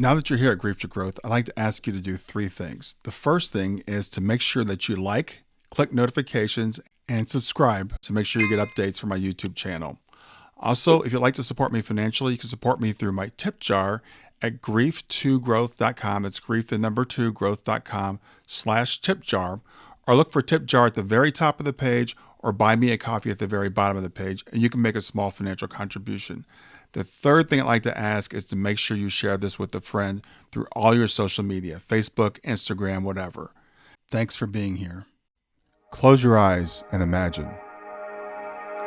Now that you're here at Grief to Growth, I'd like to ask you to do three things. The first thing is to make sure that you like, click notifications, and subscribe to make sure you get updates from my YouTube channel. Also, if you'd like to support me financially, you can support me through my tip jar at grief2growth.com. It's grief, the number 2, growth.com/tip jar. Or look for tip jar at the very top of the page or buy me a coffee at the very bottom of the page, and you can make a small financial contribution. The third thing I'd like to ask is to make sure you share this with a friend through all your social media, Facebook, Instagram, whatever. Thanks for being here. Close your eyes and imagine.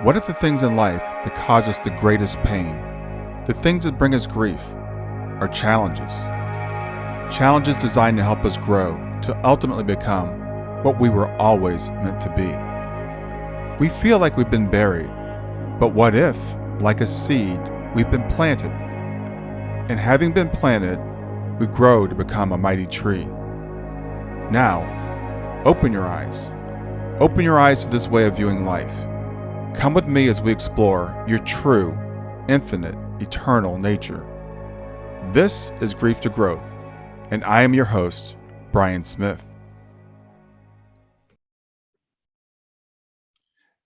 What if the things in life that cause us the greatest pain, the things that bring us grief, are challenges? Challenges designed to help us grow, to ultimately become what we were always meant to be. We feel like we've been buried, but what if, like a seed, we've been planted? And having been planted, we grow to become a mighty tree. Now, open your eyes. Open your eyes to this way of viewing life. Come with me as we explore your true, infinite, eternal nature. This is Grief to Growth, and I am your host, Brian Smith.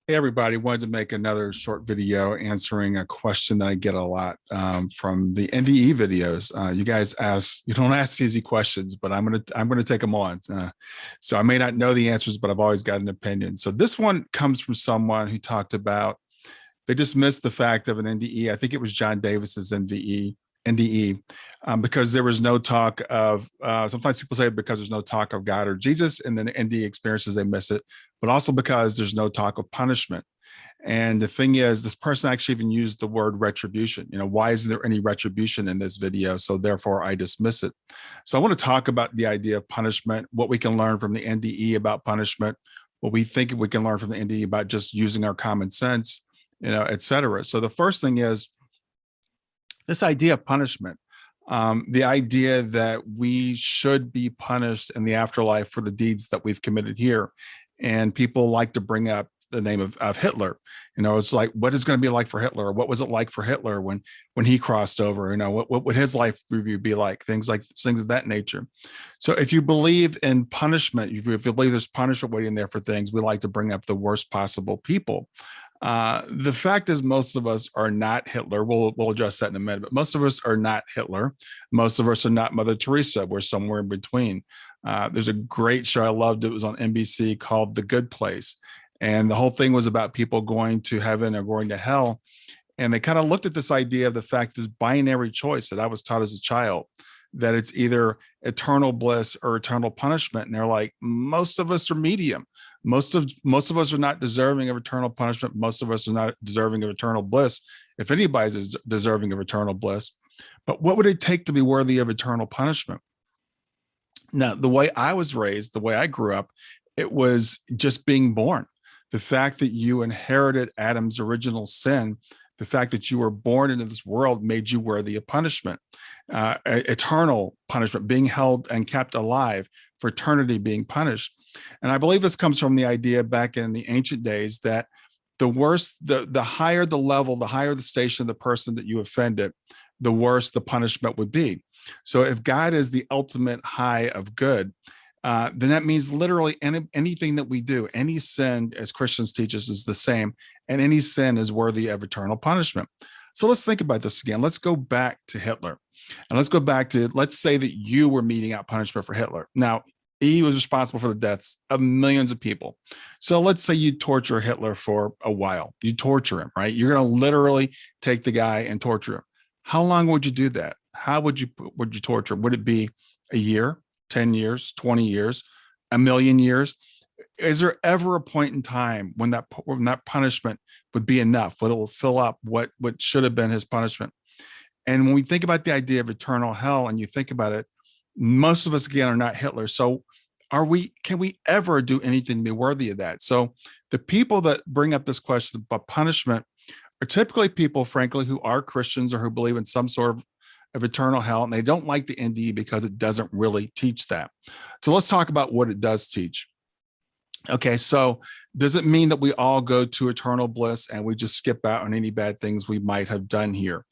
Hey everybody, wanted to make another short video answering a question that I get a lot from the NDE videos. You guys you don't ask easy questions, but I'm gonna take them on. So I may not know the answers, but I've always got an opinion. So this one comes from someone who talked about, they just missed the fact of an NDE. I think it was John Davis's NDE, because there was no talk of, sometimes people say because there's no talk of God or Jesus, and then the NDE experiences, they miss it, but also because there's no talk of punishment. And the thing is, this person actually even used the word retribution. Why isn't there any retribution in this video? So therefore I dismiss it. So I want to talk about the idea of punishment, what we can learn from the NDE about punishment, what we think we can learn from the NDE about just using our common sense, et cetera. So the first thing is this idea of punishment, the idea that we should be punished in the afterlife for the deeds that we've committed here. And people like to bring up the name of Hitler. It's like, what is going to be like for Hitler? Or what was it like for Hitler when he crossed over? What would his life review be like? Things of that nature. So if you believe in punishment, if you believe there's punishment waiting there for things, we like to bring up the worst possible people. The fact is, most of us are not Hitler. We'll address that in a minute, but most of us are not Hitler. Most of us are not Mother Teresa. We're somewhere in between. There's a great show I loved. It was on NBC called The Good Place. And the whole thing was about people going to heaven or going to hell. And they kind of looked at this idea of the fact, this binary choice that I was taught as a child, that it's either eternal bliss or eternal punishment. And they're like, most of us are medium. Most of us are not deserving of eternal punishment. Most of us are not deserving of eternal bliss, if anybody's deserving of eternal bliss. But what would it take to be worthy of eternal punishment? Now, the way I was raised, the way I grew up, it was just being born. The fact that you inherited Adam's original sin, the fact that you were born into this world made you worthy of punishment, eternal punishment, being held and kept alive for eternity, being punished. And I believe this comes from the idea back in the ancient days that the worse, the higher the level, the higher the station of the person that you offended, the worse the punishment would be. So if God is the ultimate high of good, then that means literally anything that we do, any sin, as Christians teach us, is the same, and any sin is worthy of eternal punishment. So let's think about this again. Let's go back to Hitler, and let's say that you were meting out punishment for Hitler. Now, he was responsible for the deaths of millions of people. So let's say you torture Hitler for a while. You torture him, right? You're going to literally take the guy and torture him. How long would you do that? How would you torture him? Would it be a year, 10 years, 20 years, a million years? Is there ever a point in time when that punishment would be enough? What it will fill up what should have been his punishment? And when we think about the idea of eternal hell, and you think about it, most of us, again, are not Hitler. So can we ever do anything to be worthy of that? So the people that bring up this question about punishment are typically people, frankly, who are Christians or who believe in some sort of eternal hell, and they don't like the NDE because it doesn't really teach that. So let's talk about what it does teach. Okay, so does it mean that we all go to eternal bliss and we just skip out on any bad things we might have done here?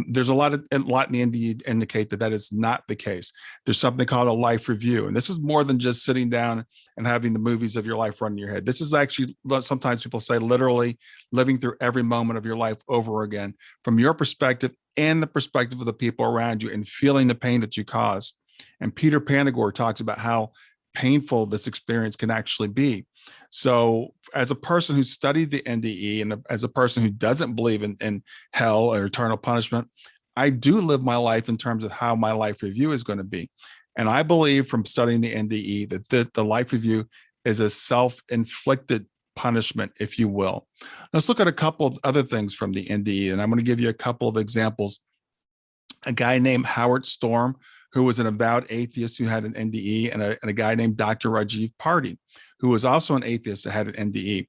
There's a lot in the NDE indicate that that is not the case. There's something called a life review, and this is more than just sitting down and having the movies of your life run in your head. This is actually, sometimes people say, literally living through every moment of your life over again from your perspective and the perspective of the people around you, and feeling the pain that you cause. And Peter Panagore talks about how painful this experience can actually be. So, as a person who studied the NDE and as a person who doesn't believe in hell or eternal punishment, I do live my life in terms of how my life review is going to be. And I believe from studying the NDE that the life review is a self inflicted punishment, if you will. Let's look at a couple of other things from the NDE, and I'm going to give you a couple of examples. A guy named Howard Storm, who was an avowed atheist who had an NDE, and a guy named Dr. Rajiv Party, who was also an atheist that had an NDE.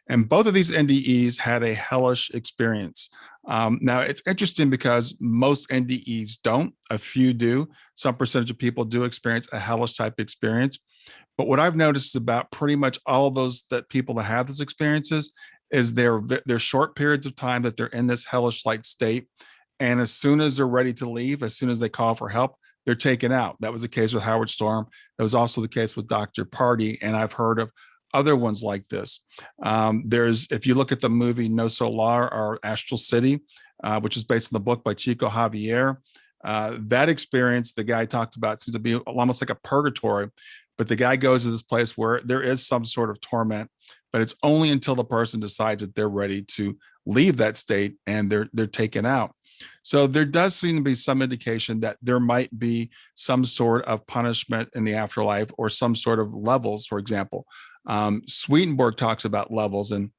And both of these NDEs had a hellish experience. Now, it's interesting because most NDEs don't, a few do. Some percentage of people do experience a hellish type experience. But what I've noticed about pretty much all of those that people that have those experiences is they're short periods of time that they're in this hellish-like state. And as soon as they're ready to leave, as soon as they call for help, they're taken out. That was the case with Howard Storm. That was also the case with Dr. Party. And I've heard of other ones like this. If you look at the movie No Solar or Astral City, which is based on the book by Chico Javier, that experience the guy talked about seems to be almost like a purgatory. But the guy goes to this place where there is some sort of torment, but it's only until the person decides that they're ready to leave that state and they're taken out. So there does seem to be some indication that there might be some sort of punishment in the afterlife, or some sort of levels, for example. Swedenborg talks about levels, and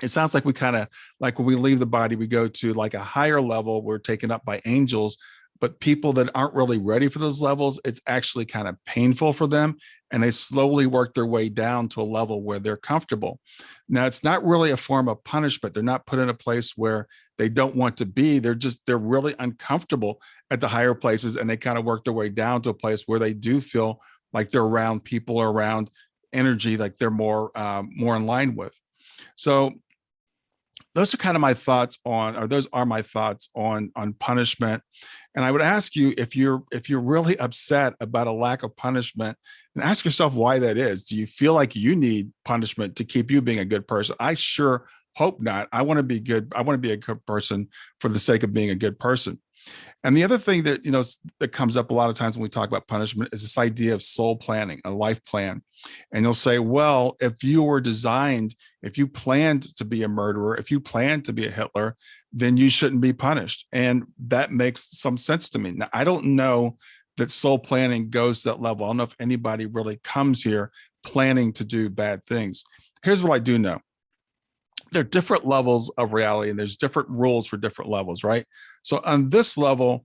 it sounds like we kind of, like when we leave the body, we go to like a higher level, we're taken up by angels. But people that aren't really ready for those levels, it's actually kind of painful for them, and they slowly work their way down to a level where they're comfortable. Now, it's not really a form of punishment. They're not put in a place where they don't want to be. They're really uncomfortable at the higher places, and they kind of work their way down to a place where they do feel like they're around people, or around energy, like they're more in line with. So those are kind of my thoughts on, or those are my thoughts on punishment. And I would ask you, if you're really upset about a lack of punishment, then ask yourself why that is. Do you feel like you need punishment to keep you being a good person? I sure hope not. I want to be good. I want to be a good person for the sake of being a good person. And the other thing that, that comes up a lot of times when we talk about punishment is this idea of soul planning, a life plan. And you'll say, well, if you planned to be a murderer, if you planned to be a Hitler, then you shouldn't be punished. And that makes some sense to me. Now, I don't know that soul planning goes to that level. I don't know if anybody really comes here planning to do bad things. Here's what I do know. There are different levels of reality, and there's different rules for different levels, right? So on this level,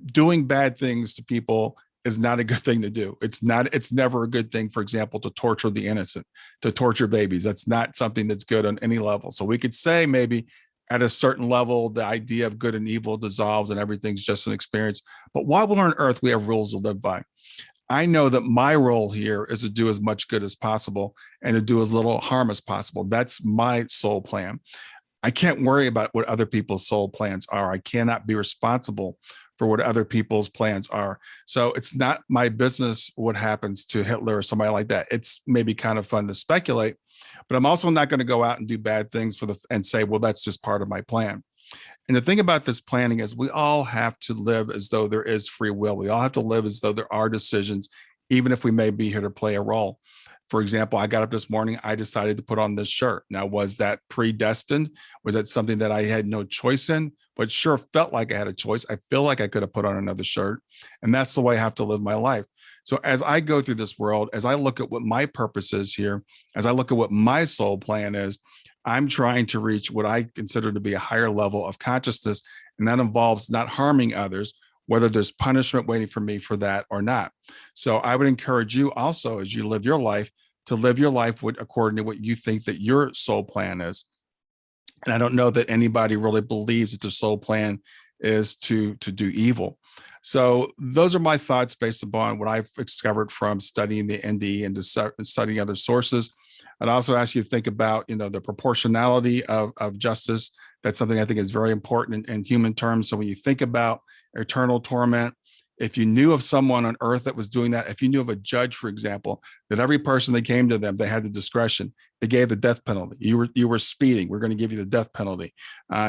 doing bad things to people is not a good thing to do. It's never a good thing, for example, to torture the innocent, to torture babies. That's not something that's good on any level. So we could say maybe at a certain level, the idea of good and evil dissolves and everything's just an experience. But while we're on earth, we have rules to live by. I know that my role here is to do as much good as possible and to do as little harm as possible. That's my soul plan. I can't worry about what other people's soul plans are. I cannot be responsible for what other people's plans are. So it's not my business what happens to Hitler or somebody like that. It's maybe kind of fun to speculate, but I'm also not going to go out and do bad things and say, well, that's just part of my plan. And the thing about this planning is we all have to live as though there is free will. We all have to live as though there are decisions, even if we may be here to play a role. For example, I got up this morning, I decided to put on this shirt. Now, was that predestined? Was that something that I had no choice in? But sure felt like I had a choice. I feel like I could have put on another shirt. And that's the way I have to live my life. So as I go through this world, as I look at what my purpose is here, as I look at what my soul plan is, I'm trying to reach what I consider to be a higher level of consciousness. And that involves not harming others, whether there's punishment waiting for me for that or not. So I would encourage you also, as you live your life, to live your life according to what you think that your soul plan is. And I don't know that anybody really believes that the soul plan is to do evil. So those are my thoughts based upon what I've discovered from studying the NDE and studying other sources. I'd also ask you to think about, the proportionality of justice. That's something I think is very important in human terms. So when you think about eternal torment, if you knew of someone on earth that was doing that, if you knew of a judge, for example, that every person that came to them, they had the discretion, they gave the death penalty. You were speeding, we're going to give you the death penalty.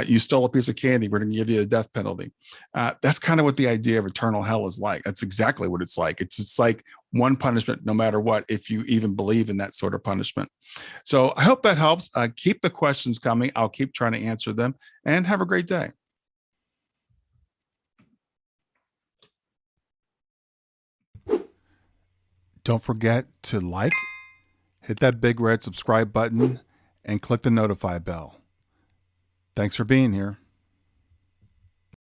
You stole a piece of candy, we're going to give you the death penalty. That's kind of what the idea of eternal hell is like. That's exactly what it's like. It's like one punishment, no matter what, if you even believe in that sort of punishment. So I hope that helps. Keep the questions coming. I'll keep trying to answer them, and have a great day. Don't forget to like, hit that big red subscribe button, and click the notify bell. Thanks for being here.